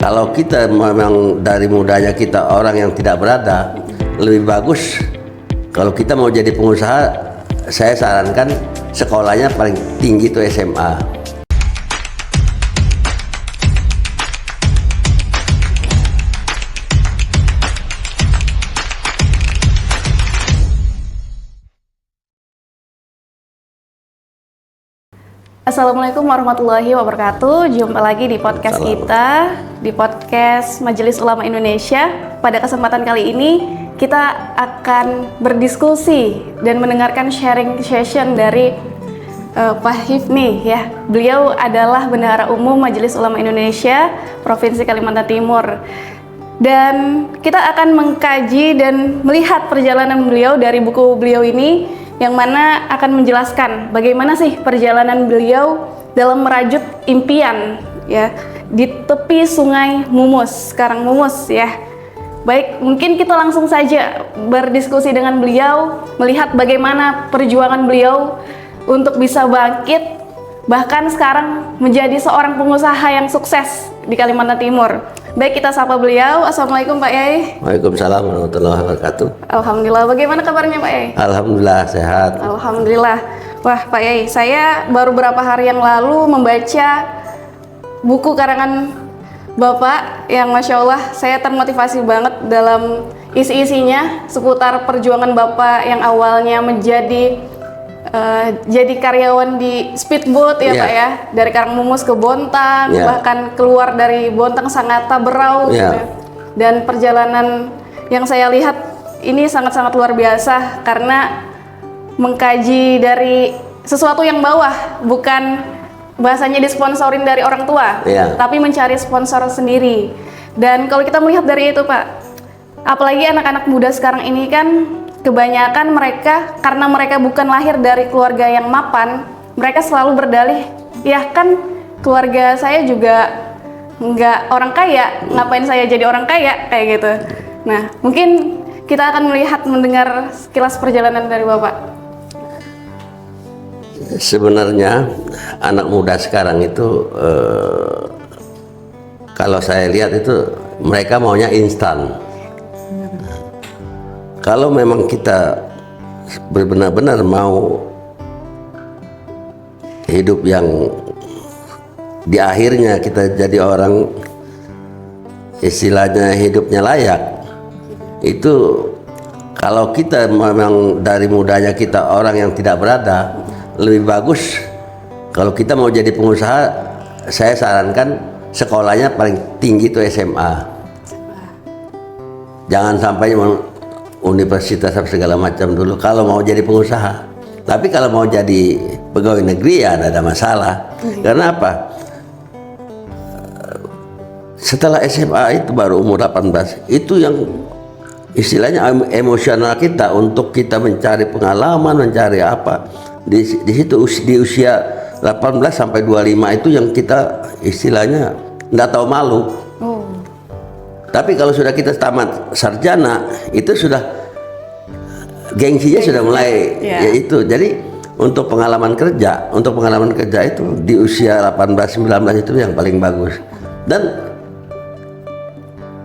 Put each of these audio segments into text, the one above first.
Kalau kita memang dari mudanya kita orang yang tidak berada, lebih bagus kalau kita mau jadi pengusaha, saya sarankan sekolahnya paling tinggi itu SMA. Assalamualaikum warahmatullahi wabarakatuh. Jumpa lagi di podcast kita, di podcast Majelis Ulama Indonesia. Pada kesempatan kali ini kita akan berdiskusi dan mendengarkan sharing session dari Pak Hifni ya. Beliau adalah Bendahara Umum Majelis Ulama Indonesia Provinsi Kalimantan Timur. Dan kita akan mengkaji dan melihat perjalanan beliau dari buku beliau ini, yang mana akan menjelaskan bagaimana sih perjalanan beliau dalam merajut impian ya di tepi Sungai Mumus, Karang Mumus ya. Baik, mungkin kita langsung saja berdiskusi dengan beliau, melihat bagaimana perjuangan beliau untuk bisa bangkit, bahkan sekarang menjadi seorang pengusaha yang sukses di Kalimantan Timur. Baik, kita sapa beliau. Assalamualaikum Pak Yai. Waalaikumsalam warahmatullahi wabarakatuh. Alhamdulillah. Bagaimana kabarnya Pak Yai? Alhamdulillah sehat. Alhamdulillah. Wah Pak Yai, saya baru beberapa hari yang lalu membaca buku karangan Bapak yang Masya Allah saya termotivasi banget dalam isi-isinya seputar perjuangan Bapak yang awalnya menjadi jadi karyawan di speedboat ya Pak ya, dari Karang Mumus ke Bontang, bahkan keluar dari Bontang Sangatta Berau gitu ya. Dan perjalanan yang saya lihat ini sangat-sangat luar biasa karena mengkaji dari sesuatu yang bawah, bukan bahasanya disponsorin dari orang tua, tapi mencari sponsor sendiri. Dan kalau kita melihat dari itu Pak, apalagi anak-anak muda sekarang ini kan kebanyakan mereka, karena mereka bukan lahir dari keluarga yang mapan, mereka selalu berdalih, ya kan keluarga saya juga nggak orang kaya, ngapain saya jadi orang kaya, kayak gitu. Nah, mungkin kita akan mendengar sekilas perjalanan dari Bapak. Sebenarnya anak muda sekarang itu kalau saya lihat itu mereka maunya instan. Kalau memang kita benar-benar mau hidup yang di akhirnya kita jadi orang istilahnya hidupnya layak, itu kalau kita memang dari mudanya kita orang yang tidak berada, lebih bagus kalau kita mau jadi pengusaha, saya sarankan sekolahnya paling tinggi itu SMA. Jangan sampai universitas segala macam dulu kalau mau jadi pengusaha. Tapi kalau mau jadi pegawai negeri ya ada masalah. Karena apa? Setelah SMA itu baru umur 18, itu yang istilahnya emosional kita untuk kita mencari pengalaman, mencari apa. Di situ di usia 18 sampai 25 itu yang kita istilahnya enggak tahu malu. Tapi kalau sudah kita tamat sarjana, itu sudah gengsinya sudah mulai ya itu. Jadi untuk pengalaman kerja itu di usia 18-19 itu yang paling bagus. Dan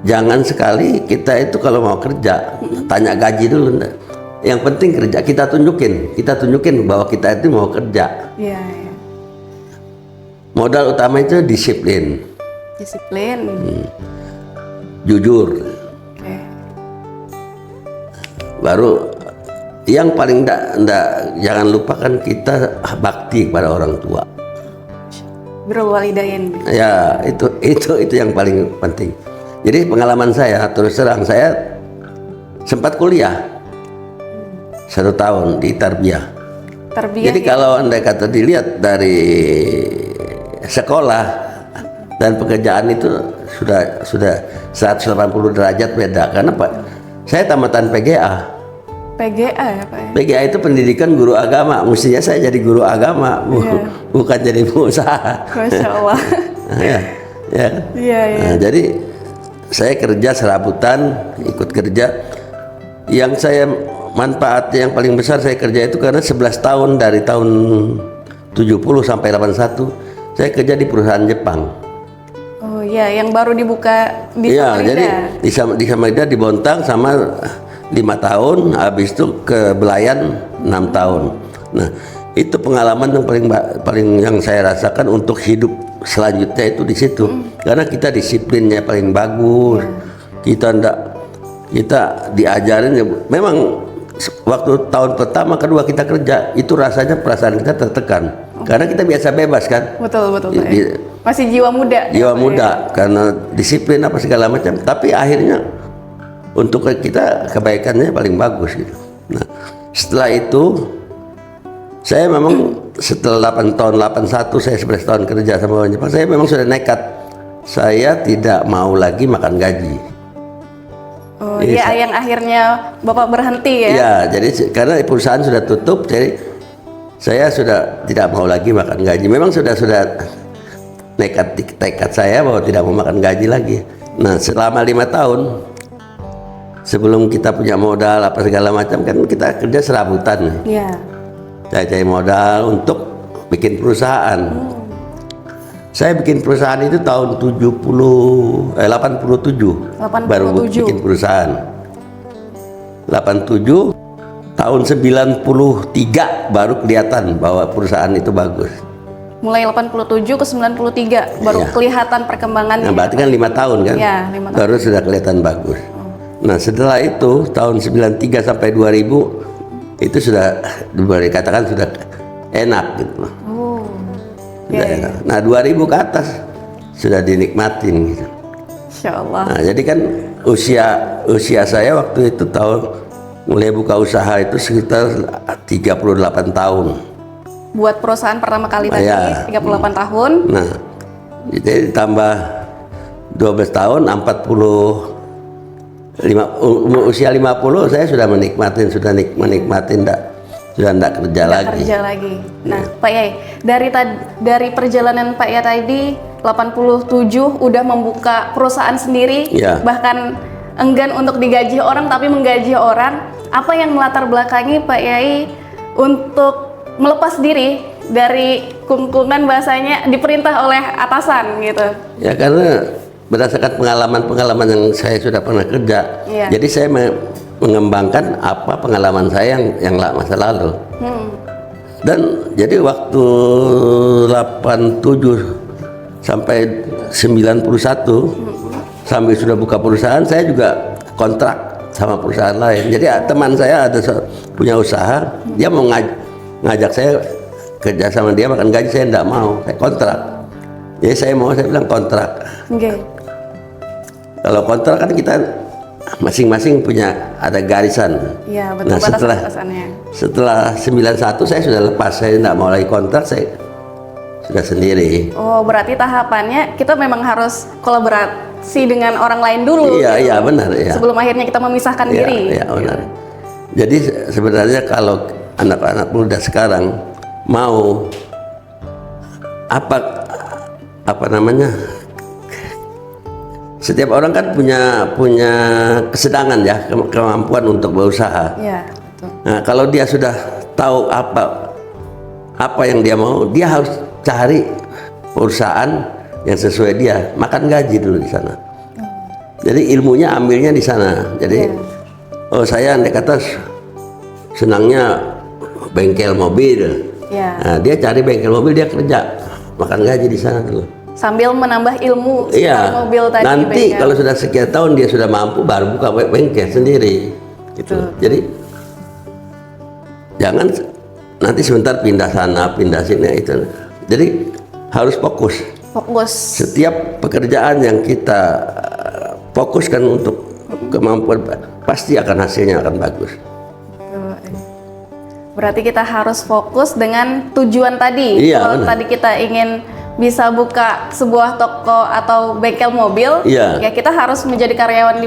jangan sekali kita itu kalau mau kerja tanya gaji dulu. Yang penting kerja, kita tunjukin bahwa kita itu mau kerja. Modal utama itu disiplin. Jujur. Baru yang paling jangan lupakan kita bakti kepada orang tua. Berwalidain. Ya, itu yang paling penting. Jadi pengalaman saya, terus terang saya sempat kuliah 1 tahun di Tarbiyah. Jadi kalau Anda kata dilihat dari sekolah dan pekerjaan itu sudah 180 derajat beda. Karena Pak, saya tamatan PGA ya Pak ya? PGA itu pendidikan guru agama. Mestinya saya jadi guru agama, bukan jadi pengusaha. Masya Allah. Nah, jadi saya kerja serabutan, ikut kerja. Yang saya manfaat yang paling besar saya kerja itu karena 11 tahun dari tahun 70 sampai 81 saya kerja di perusahaan Jepang. Iya, yang baru dibuka di Iya, Samarinda. jadi di Samarinda di Bontang sama 5 tahun, habis itu ke Belayan 6 tahun. Nah, itu pengalaman yang paling yang saya rasakan untuk hidup selanjutnya itu di situ. Karena kita disiplinnya paling bagus. Kita diajarin ya, memang waktu tahun pertama kedua kita kerja itu rasanya perasaan kita tertekan. Karena kita biasa bebas kan. Betul Pak. Masih jiwa muda. Jiwa muda karena disiplin apa segala macam, tapi akhirnya untuk kita kebaikannya paling bagus gitu. Nah, setelah itu saya memang setelah 8 tahun 81 saya 11 tahun kerja sama orang Jepang, saya memang sudah nekat. Saya tidak mau lagi makan gaji. Oh iya, yang akhirnya Bapak berhenti ya? Ya, jadi karena perusahaan sudah tutup, jadi saya sudah tidak mau lagi makan gaji. Memang sudah tekad saya bahwa tidak mau makan gaji lagi. Nah, selama 5 tahun sebelum kita punya modal apa segala macam kan kita kerja serabutan. Iya. Cari modal untuk bikin perusahaan. Saya bikin perusahaan itu tahun 87 baru bikin perusahaan. 87 tahun 93 baru kelihatan bahwa perusahaan itu bagus. Mulai 87 ke 93 baru kelihatan perkembangannya. Nah, berarti kan 5 tahun kan? Iya, 5 tahun. Baru sudah kelihatan bagus. Nah, setelah itu tahun 93 sampai 2000 itu sudah boleh dikatakan sudah enak gitu. Sudah enak. Nah, 2000 ke atas sudah dinikmatin gitu. Insyaallah. Nah, jadi kan usia saya waktu itu mulai buka usaha itu sekitar 38 tahun. Buat perusahaan pertama kali tadi 38 tahun. Nah, jadi ditambah 12 tahun usia 50 saya sudah menikmatin sudah enggak kerja lagi. Nah, Pak Yai, dari perjalanan Pak Yai tadi 87 udah membuka perusahaan sendiri, bahkan enggan untuk digaji orang tapi menggaji orang. Apa yang melatar belakangi Pak Yai untuk melepas diri dari kungkungan bahasanya diperintah oleh atasan gitu? Ya karena berdasarkan pengalaman yang saya sudah pernah kerja, jadi saya mengembangkan apa pengalaman saya yang masa lalu. Dan jadi waktu 87 sampai 91 sampai sudah buka perusahaan, saya juga kontrak sama perusahaan lain. Jadi teman saya ada punya usaha, dia mau ngajak saya kerja sama dia makan gaji, saya enggak mau, saya kontrak. Jadi saya bilang kontrak. Kalau kontrak kan kita masing-masing punya ada garisan. Iya, betul. Nah, setelah 91 saya sudah lepas, saya enggak mau lagi kontrak, saya sudah sendiri. Oh, berarti tahapannya kita memang harus kolaborasi dengan orang lain dulu. Iya, iya benar ya. Sebelum akhirnya kita memisahkan diri. Iya, benar. Jadi sebenarnya kalau anak-anak muda sekarang mau apa namanya, setiap orang kan punya kesedangan ya, kemampuan untuk berusaha. Iya, betul. Nah, kalau dia sudah tahu apa yang dia mau, dia harus cari perusahaan yang sesuai dia, makan gaji dulu di sana. Jadi ilmunya ambilnya di sana. Jadi saya andai kata senangnya bengkel mobil. Nah, dia cari bengkel mobil, dia kerja, makan gaji di sana dulu. Sambil menambah ilmu mobil tadi. Nanti kalau sudah sekian tahun dia sudah mampu, baru buka bengkel sendiri. Gitu. Jadi jangan nanti sebentar pindah sana, pindah sini itu. Jadi harus fokus. Setiap pekerjaan yang kita fokuskan untuk kemampuan, pasti akan hasilnya akan bagus. Berarti kita harus fokus dengan tujuan tadi. Kalau tadi kita ingin bisa buka sebuah toko atau bengkel mobil, ya kita harus menjadi karyawan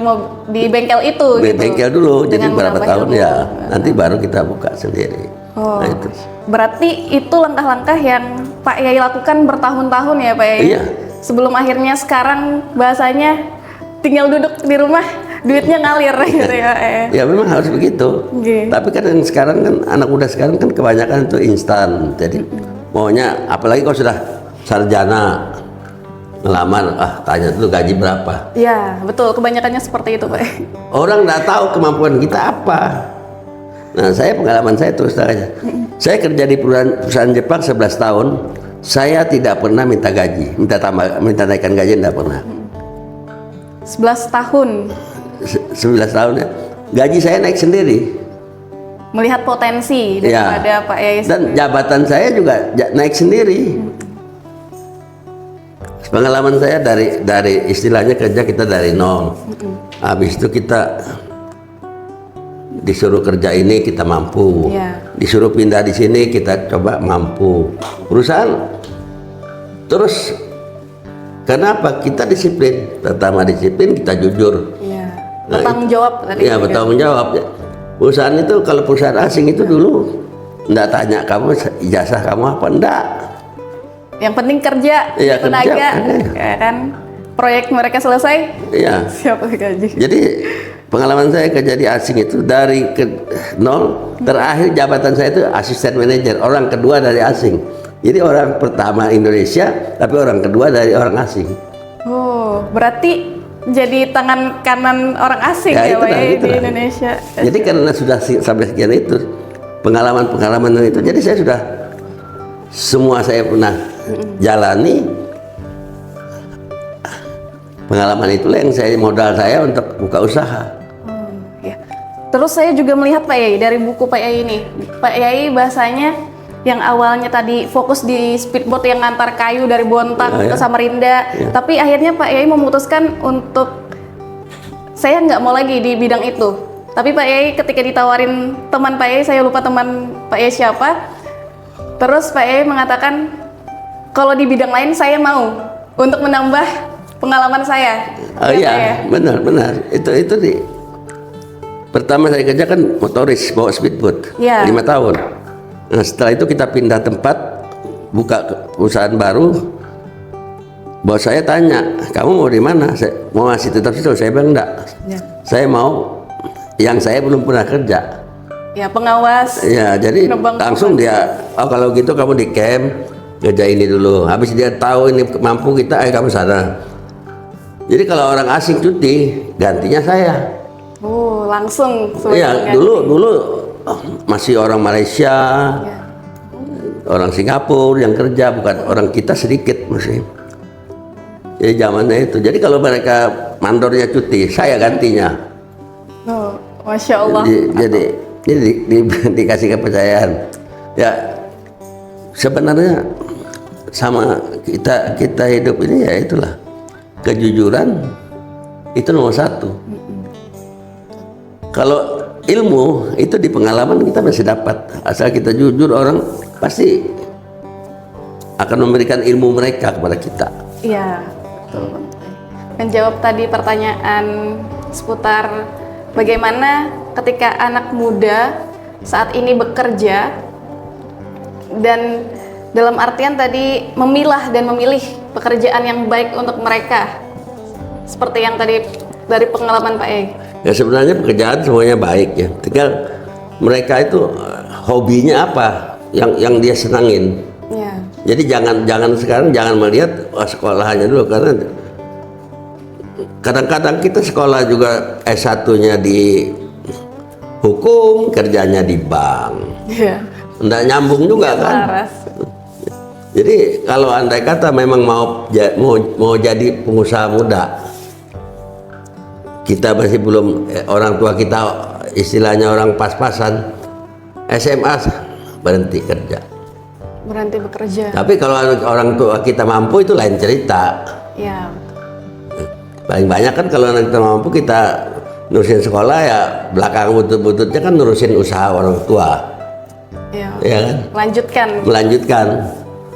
di bengkel itu. Bengkel dulu, jadi berapa tahun ya, nanti baru kita buka sendiri. Nah, itu. Berarti itu langkah-langkah yang Pak Yai lakukan bertahun-tahun ya Pak Yai? Iya. Sebelum akhirnya sekarang bahasanya tinggal duduk di rumah, duitnya ngalir gitu ya. Ya memang harus begitu. Tapi kan sekarang kan anak muda sekarang kan kebanyakan itu instan. Jadi maunya, apalagi kalau sudah sarjana. ngelamar, tanya dulu gaji berapa. Iya, betul. Kebanyakannya seperti itu, Pak. Orang nggak tahu kemampuan kita apa. Nah, pengalaman saya terus terang aja. Saya kerja di perusahaan Jepang 11 tahun. Saya tidak pernah minta gaji, minta naikkan gaji, tidak pernah. 11 tahun. 11 tahun ya. Gaji saya naik sendiri. Melihat potensi daripada Pak Yai. Dan jabatan saya juga naik sendiri. Pengalaman saya dari istilahnya kerja kita dari nol. Habis itu kita disuruh kerja ini kita mampu. Disuruh pindah di sini kita coba mampu. Perusahaan terus kenapa kita disiplin? Pertama disiplin, kita jujur. Bertanggung jawab tadi. Iya, bertanggung jawab. Perusahaan itu kalau perusahaan asing itu dulu enggak tanya kamu ijazah kamu apa, enggak. Yang penting kerja, tenaga, ya kan? Proyek mereka selesai, siap gaji. Jadi pengalaman saya kerja di asing itu dari nol, terakhir jabatan saya itu asisten manajer, orang kedua dari asing. Jadi orang pertama Indonesia, tapi orang kedua dari orang asing. Oh, berarti jadi tangan kanan orang asing ya Pak di Indonesia. Jadi karena sudah sampai sekian itu pengalaman itu, jadi saya sudah semua saya pernah jalani. Pengalaman itulah yang modal saya untuk buka usaha. Terus saya juga melihat Pak Yai dari buku Pak Yai ini, Pak Yai bahasanya yang awalnya tadi fokus di speedboat yang antar kayu dari Bontang ke Samarinda, tapi akhirnya Pak Yai memutuskan untuk saya nggak mau lagi di bidang itu. Tapi Pak Yai ketika ditawarin teman Pak Yai, saya lupa teman Pak Yai siapa, terus Pak Yai mengatakan kalau di bidang lain saya mau untuk menambah pengalaman saya. Oh iya, benar. Itu pertama saya kerja kan motoris bawa speedboat 5 tahun. Nah, setelah itu kita pindah tempat, buka perusahaan baru. Bos saya tanya, kamu mau di mana? Saya mau masih tetap situ. Saya bilang enggak. Saya mau yang saya belum pernah kerja. Ya, pengawas. Ya, jadi langsung dia, kalau gitu kamu di camp kerja ini dulu. Habis dia tahu ini mampu kita, kamu sana. Jadi kalau orang asing cuti, gantinya saya. Oh, langsung. Iya, dulu masih orang Malaysia, orang Singapura yang kerja, bukan orang kita sedikit masih. Jadi zamannya itu. Jadi kalau mereka mandornya cuti, saya gantinya. Oh, Masya Allah. Jadi dikasih kepercayaan. Ya, sebenarnya sama kita hidup ini ya itulah. Kejujuran itu nomor satu. Kalau ilmu itu di pengalaman kita masih dapat. Asal kita jujur, orang pasti akan memberikan ilmu mereka kepada kita. Iya, betul. Menjawab tadi pertanyaan seputar bagaimana ketika anak muda saat ini bekerja dan dalam artian tadi memilah dan memilih pekerjaan yang baik untuk mereka, seperti yang tadi dari pengalaman Pak Yai. Ya sebenarnya pekerjaan semuanya baik ya, tinggal mereka itu hobinya apa yang dia senangin. Jadi jangan sekarang jangan melihat sekolahnya dulu, karena kadang-kadang kita sekolah juga S1-nya di hukum, kerjanya di bank. Nggak nyambung juga kan. Jadi kalau andai kata memang mau jadi pengusaha muda, kita masih belum, orang tua kita istilahnya orang pas-pasan, SMA berhenti kerja. Berhenti bekerja. Tapi kalau orang tua kita mampu itu lain cerita. Iya. Paling banyak kan kalau anak kita mampu, kita nurusin sekolah, ya belakang butut-bututnya kan nurusin usaha orang tua. Iya. Ya kan? Melanjutkan.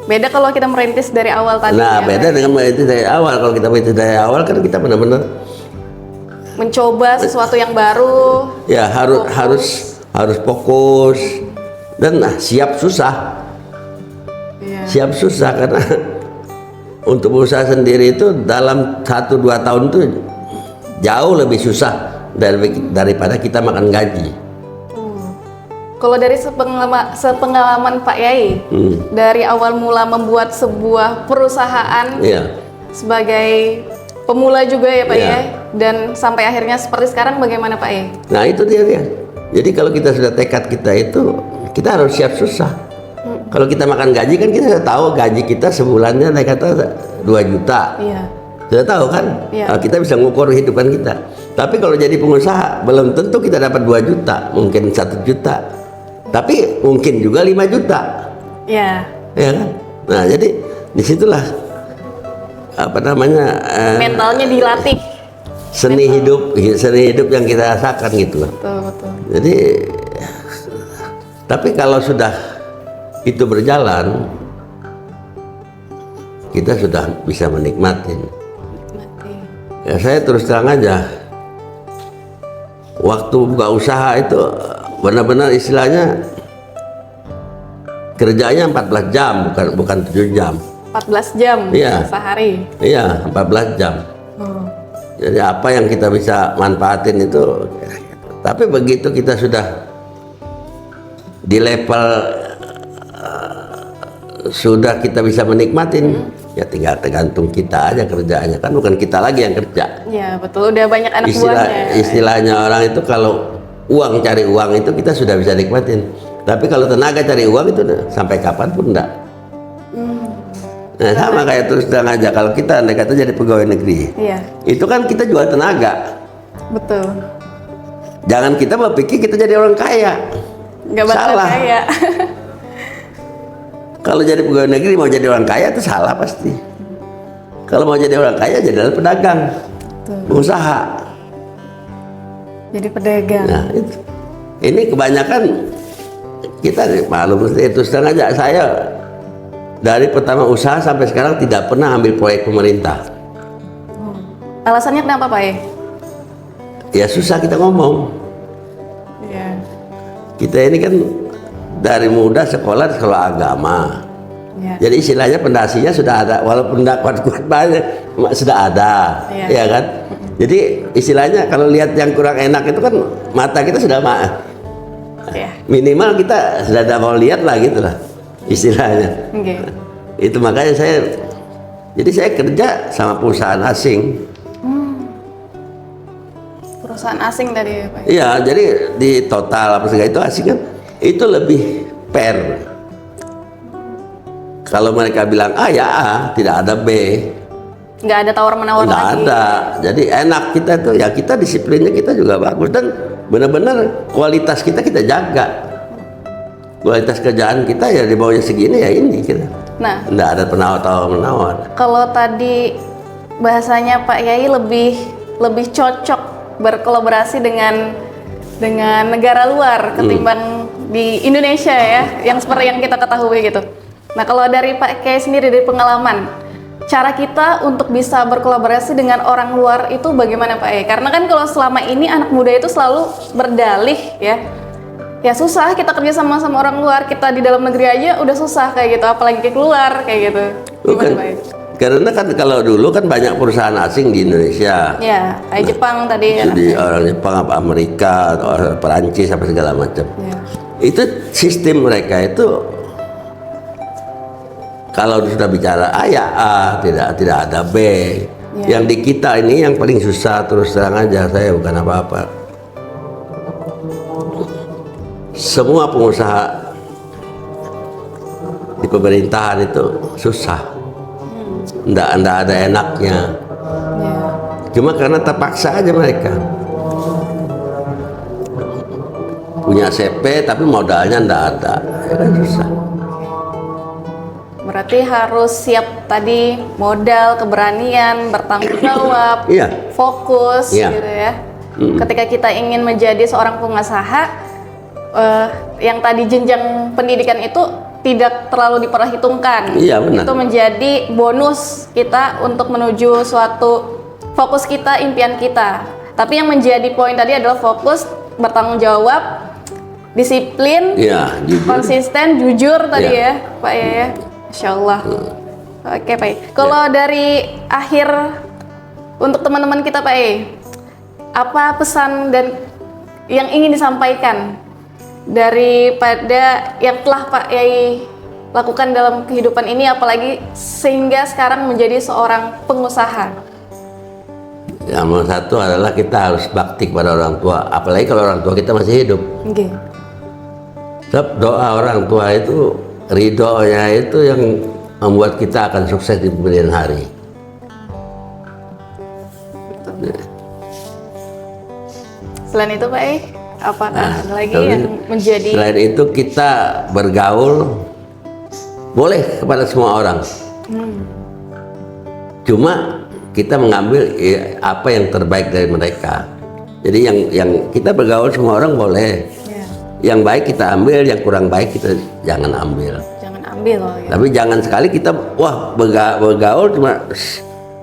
Beda kalau kita merintis dari awal tadi. Nah, beda dengan merintis dari awal. Kalau kita merintis dari awal kan kita benar-benar mencoba sesuatu yang baru. Ya harus fokus dan siap susah. Siap susah karena untuk berusaha sendiri itu dalam 1-2 tahun itu jauh lebih susah daripada kita makan gaji. Kalau dari sepengalaman Pak Yai, dari awal mula membuat sebuah perusahaan, sebagai pemula juga ya Pak Iya. ya, dan sampai akhirnya seperti sekarang bagaimana Pak ya? Nah itu dia. Jadi kalau kita sudah tekad kita itu, kita harus siap susah. Kalau kita makan gaji kan kita sudah tahu gaji kita sebulannya naik kata 2 juta. Iya. Sudah tahu kan? Iya. Nah, kita bisa mengukur kehidupan kita. Tapi kalau jadi pengusaha belum tentu kita dapat 2 juta, mungkin 1 juta. Tapi mungkin juga 5 juta. Iya. Ya kan? Nah, jadi disitulah apa namanya Mentalnya dilatih. seni hidup yang kita rasakan gitu loh. Betul. Jadi tapi kalau sudah itu berjalan, kita sudah bisa menikmatin. Ya saya terus terang aja, waktu buka usaha itu benar-benar istilahnya kerjanya 14 jam, bukan 7 jam. 14 jam Iya. sehari. Iya, 14 jam. Oh. Jadi apa yang kita bisa manfaatin itu, tapi begitu kita sudah di level sudah kita bisa menikmatin, ya tinggal tergantung kita aja kerjaannya, kan bukan kita lagi yang kerja. Iya betul, udah banyak anak buahnya. Istilahnya orang itu kalau uang cari uang itu kita sudah bisa nikmatin, tapi kalau tenaga cari uang itu sampai kapanpun enggak. Nah sama kayak terus terang aja, kalau kita andai kata jadi pegawai negeri, Iya, itu kan kita jual tenaga. betul. Jangan kita berpikir kita jadi orang kaya. Nggak bakal Salah. kaya. Kalau jadi pegawai negeri mau jadi orang kaya itu salah pasti. Kalau mau jadi orang kaya jadilah pedagang, pengusaha. Jadi pedagang. Nah itu, ini kebanyakan kita maklum itu terang aja, saya dari pertama usaha sampai sekarang tidak pernah ambil proyek pemerintah. Alasannya kenapa Pak ya? Ya susah kita ngomong. Iya. Kita ini kan dari muda sekolah agama. Iya. Jadi istilahnya pondasinya sudah ada, walaupun tidak kuat-kuat banyak, sudah ada, Iya. ya kan? Jadi istilahnya kalau lihat yang kurang enak itu kan mata kita sudah Iya. minimal kita sudah ada mau lihat lah gitu lah, istilahnya. Oke. Itu makanya jadi saya kerja sama perusahaan asing. Perusahaan asing tadi Pak. Iya, jadi di total apa segala itu asing kan, itu lebih fair. Kalau mereka bilang A ya A, tidak ada B. Nggak ada tawar-menawar Nggak lagi. ada. Jadi enak kita tuh, ya kita disiplinnya kita juga bagus dan benar-benar kualitas kita jaga. Kualitas kerjaan kita ya di bawahnya segini ya ini kita. Nah, Nggak ada penawar-menawar. kalau tadi bahasanya Pak Yai lebih cocok berkolaborasi dengan negara luar ketimbang di Indonesia ya, yang seperti yang kita ketahui gitu. Nah, kalau dari Pak Yai sendiri dari pengalaman, cara kita untuk bisa berkolaborasi dengan orang luar itu bagaimana Pak Yai? Karena kan kalau selama ini anak muda itu selalu berdalih ya susah kita kerja sama orang luar, kita di dalam negeri aja udah susah kayak gitu, apalagi keluar kayak gitu. Gimana Pak Yai? Karena kan kalau dulu kan banyak perusahaan asing di Indonesia. Ya, kayak Jepang tadi ya. Jadi orang Jepang apa Amerika atau orang Perancis apa segala macam. Ya. Itu sistem mereka itu kalau sudah bicara A ya A, tidak ada B. Ya. Yang di kita ini yang paling susah, terus terang aja, saya bukan apa-apa. Semua pengusaha di pemerintahan itu susah. Nggak ada enaknya. Ya. Cuma karena terpaksa aja mereka punya CP tapi modalnya nggak ada, ya kan susah. Berarti harus siap tadi modal, keberanian, bertanggung jawab, Iya. fokus Iya. gitu ya. Ketika kita ingin menjadi seorang pengusaha, yang tadi jenjang pendidikan itu tidak terlalu diperhitungkan. Iya, benar. Itu menjadi bonus kita untuk menuju suatu fokus kita, impian kita. Tapi yang menjadi poin tadi adalah fokus, bertanggung jawab, disiplin, Iya, jujur. konsisten, jujur tadi Iya. ya Pak ya. Insya Allah. Oke Pak. Kalau dari akhir untuk teman-teman kita Pak, apa pesan dan yang ingin disampaikan daripada yang telah Pak Yai lakukan dalam kehidupan ini, apalagi sehingga sekarang menjadi seorang pengusaha? Yang nomor satu adalah kita harus bakti kepada orang tua, apalagi kalau orang tua kita masih hidup. Oke. Sebab doa orang tua itu, ridhonya itu yang membuat kita akan sukses di kemudian hari. Selain itu Pak apakah ada lagi Tapi yang menjadi? Selain itu kita bergaul boleh kepada semua orang. Cuma kita mengambil apa yang terbaik dari mereka. Jadi yang kita bergaul semua orang boleh. Ya, Yang baik kita ambil, yang kurang baik kita jangan ambil. jangan ambil ya. Tapi jangan sekali kita bergaul cuma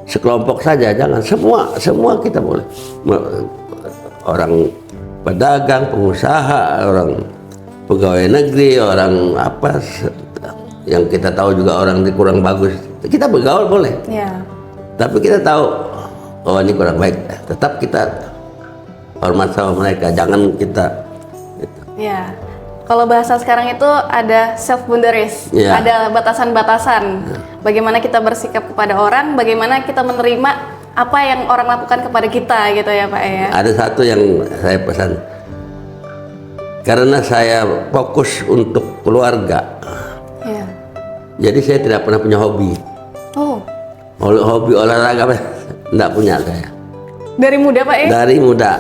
sekelompok saja, jangan. Semua kita boleh. Orang pedagang, pengusaha, orang pegawai negeri, orang apa yang kita tahu juga orang ini kurang bagus, kita bergaul boleh. Ya. Tapi kita tahu, oh ini kurang baik, tetap kita hormat sama mereka, jangan kita. Ya. Kalau bahasa sekarang itu ada self boundaries, Ya. ada batasan-batasan. Bagaimana kita bersikap kepada orang, bagaimana kita menerima apa yang orang lakukan kepada kita gitu ya Pak ya. Ada satu yang saya pesan, karena saya fokus untuk keluarga, Ya. jadi saya tidak pernah punya hobi. Oh, Hobi olahraga tidak punya saya. dari muda Pak ya? Dari muda,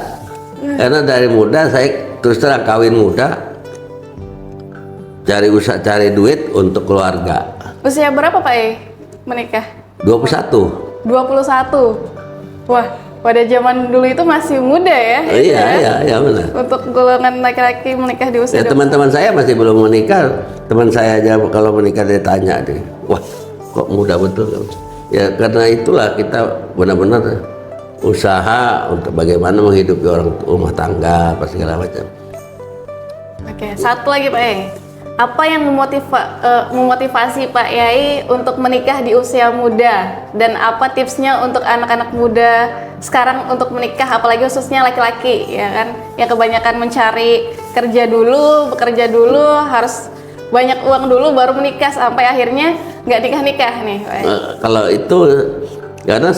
karena dari muda saya terus terang kawin muda, cari usaha, cari duit untuk keluarga. Usia berapa Pak menikah? 21. 21. Wah, pada zaman dulu itu masih muda ya? Iya benar. Untuk golongan laki-laki menikah di usia Ya, teman-teman saya masih belum menikah. Teman saya aja kalau menikah dia tanya deh, wah kok muda betul. Ya karena itulah kita benar-benar usaha untuk bagaimana menghidupi orang rumah tangga, apa segala macam. Oke, satu lagi Pak apa yang memotivasi Pak Yai untuk menikah di usia muda, dan apa tipsnya untuk anak-anak muda sekarang untuk menikah, apalagi khususnya laki-laki ya kan, yang kebanyakan mencari kerja dulu, bekerja dulu, harus banyak uang dulu baru menikah, sampai akhirnya nggak nikah-nikah nih Pak Yai. Kalau itu karena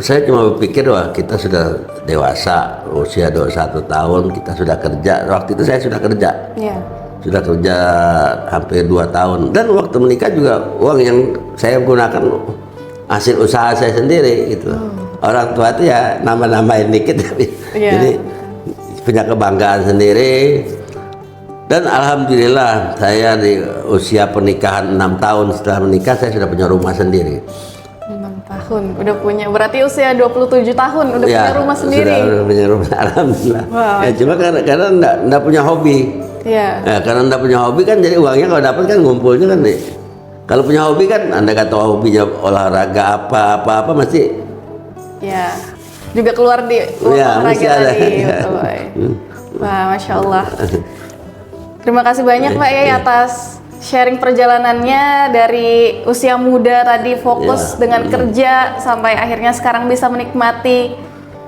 saya cuma berpikir, wah kita sudah dewasa, usia 21 tahun, kita sudah kerja. Waktu itu saya sudah kerja. Iya. Sudah kerja hampir 2 tahun, dan waktu menikah juga uang yang saya gunakan hasil usaha saya sendiri gitu. Orang tua itu ya nambah-nambahin dikit tapi jadi punya kebanggaan sendiri. Dan alhamdulillah saya di usia pernikahan 6 tahun setelah menikah saya sudah punya rumah sendiri. 6 tahun udah punya, berarti usia 27 tahun udah punya rumah sendiri. Sudah punya rumah, alhamdulillah. Wow. Ya cuma karena enggak punya hobi. Iya. Ya, karena Anda punya hobi kan, jadi uangnya kalau dapat kan ngumpulnya kan nih. Kalau punya hobi kan, Anda kata hobinya olahraga apa mesti. Ya. Juga keluar di Ya, mesti ada. tadi. Betul, Pak. Wah, Masya Allah. Terima kasih banyak Pak Yai atas sharing perjalanannya dari usia muda tadi fokus dengan kerja sampai akhirnya sekarang bisa menikmati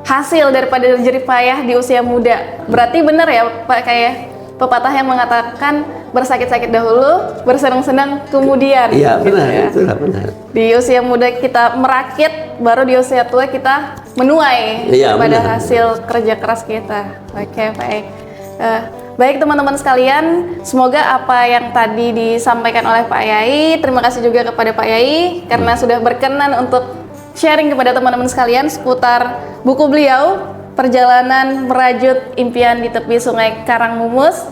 hasil daripada jerih payah di usia muda. Berarti benar ya Pak kayak pepatah yang mengatakan bersakit-sakit dahulu, bersenang-senang kemudian. Iya gitu benar, ya. itulah benar. Di usia muda kita merakit, baru di usia tua kita menuai Iya, pada benar. hasil kerja keras kita. Oke, baik. Baik teman-teman sekalian, semoga apa yang tadi disampaikan oleh Pak Yai, terima kasih juga kepada Pak Yai karena sudah berkenan untuk sharing kepada teman-teman sekalian seputar buku beliau, Perjalanan Merajut Impian di Tepi Sungai Karangmumus.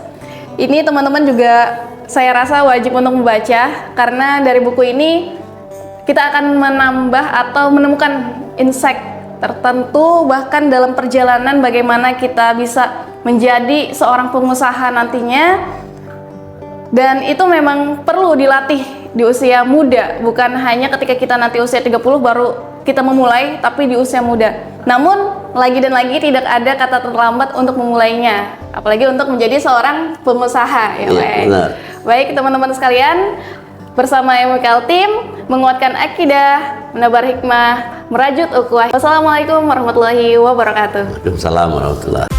Ini teman-teman juga saya rasa wajib untuk membaca, karena dari buku ini kita akan menambah atau menemukan insight tertentu, bahkan dalam perjalanan bagaimana kita bisa menjadi seorang pengusaha nantinya. Dan itu memang perlu dilatih di usia muda, bukan hanya ketika kita nanti usia 30 baru kita memulai, tapi di usia muda. Namun lagi dan lagi tidak ada kata terlambat untuk memulainya, apalagi untuk menjadi seorang pengusaha ya, Iya, benar. Baik teman-teman sekalian, bersama MWKL Team menguatkan akidah, menebar hikmah, merajut ukhuwah. Wassalamualaikum warahmatullahi wabarakatuh. Waalaikumsalam warahmatullahi.